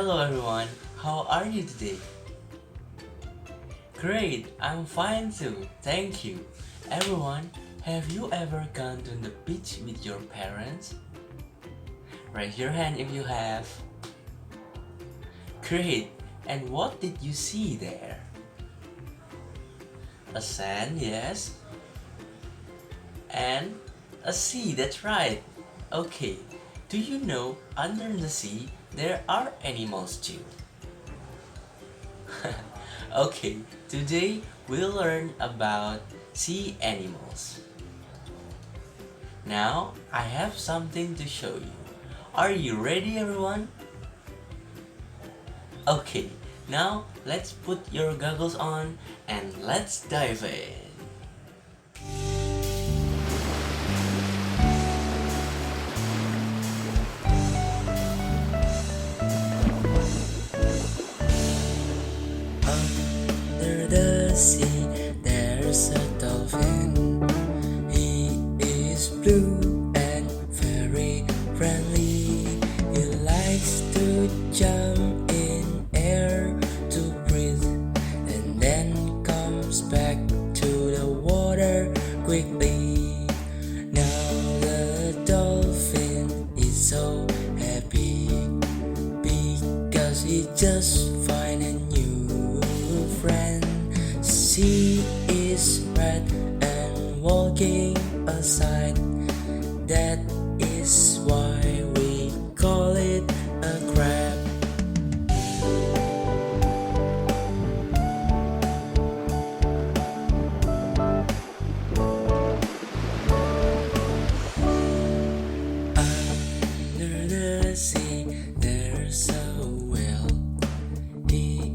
Hello everyone, how are you today? Great, I'm fine too, thank you. Everyone, have you ever gone to the beach with your parents? Raise your hand if you have. Great, and what did you see there? A sand, yes. And a sea, that's right. Okay, do you know under the sea there are animals too? Okay, today we'll learn about sea animals. Now I have something to show you. Are you ready everyone? Okay, now let's put your goggles on and let's dive in. Under the sea, there's a dolphin. He is blue and very friendly. He likes to jump in air to breathe and then comes back to the water quickly. Now the dolphin is so happy because he just find a new friend. She is red and walking aside. That is why we call it a crab. Under the sea, there's a whale. He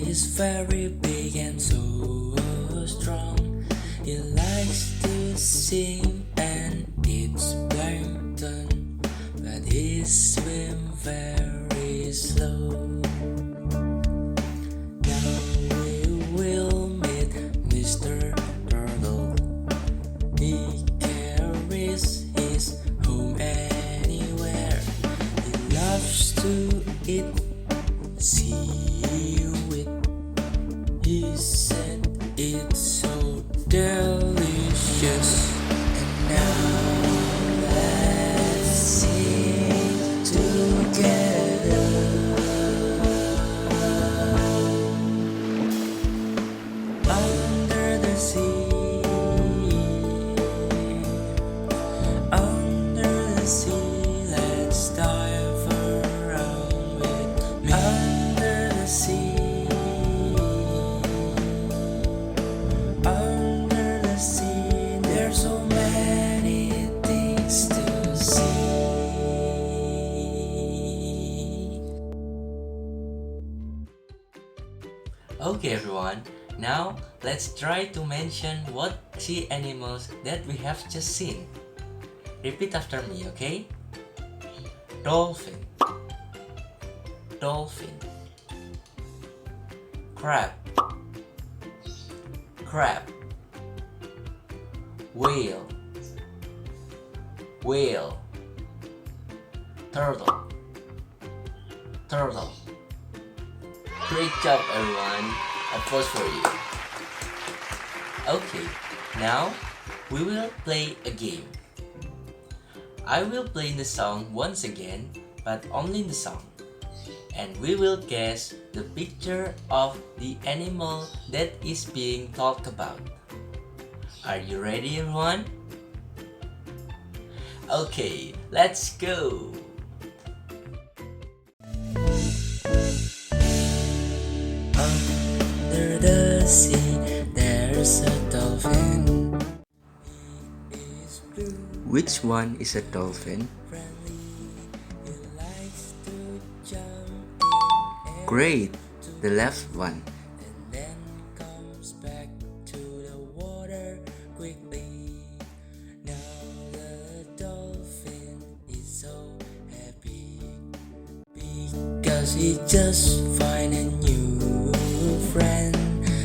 is very big and so strong. He likes to sing and eats plankton, but he swims very slow. Now we will meet Mr. Turtle. He carries his home anywhere. He loves to eat seaweed. He said it's so delicious. And now let's sing together. Under the sea, under the sea, let's dive around with me. Under the sea, under the sea, there's so many things to see. Okay everyone, now let's try to mention what sea animals that we have just seen. Repeat after me, okay? Dolphin, dolphin. Crab, crab. Whale, whale. Turtle, turtle. Great job everyone, applause for you. Okay, now we will play a game. I will play the song once again, but only the song. And we will guess the picture of the animal that is being talked about. Are you ready everyone? Okay, let's go! Under the sea, there's a dolphin. Which one is a dolphin? Great, the left one. Now the dolphin is so happy because he just find a new friend.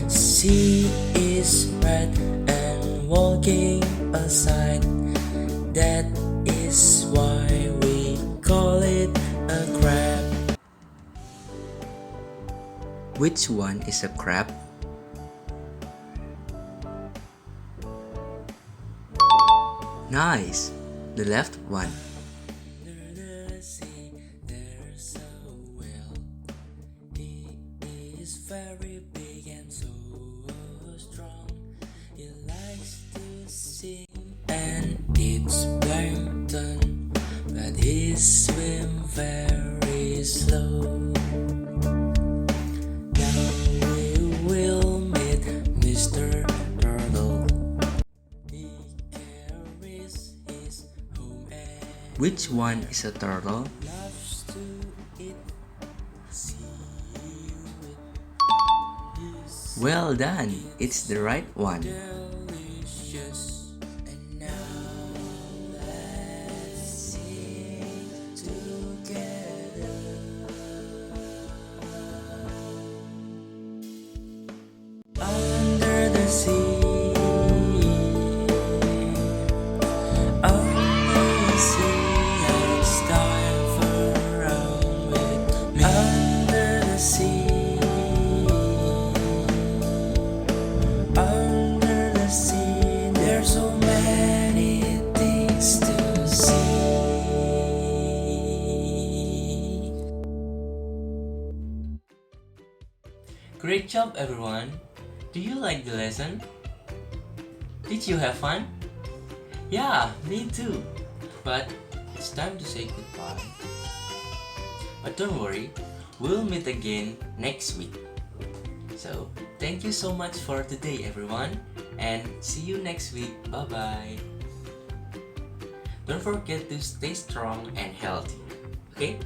She is red and walking aside. That is why we call it a crab. Which one is a crab? Nice! The left one. Very big and so strong. He likes to sing and eats plankton, but he swims very slow. Now we will meet Mr. Turtle. He carries his home and which one is a turtle? Loves to eat seaweed. Well done, it's the right one. Delicious. And now let's sing together. Under the sea, under the sea, it's time for round with me. Under the sea. Under the sea, there's so many things to see. Great job, everyone! Do you like the lesson? Did you have fun? Yeah, me too! But it's time to say goodbye. But don't worry, we'll meet again next week. So, thank you so much for today, everyone, and see you next week. Bye-bye. Don't forget to stay strong and healthy, okay?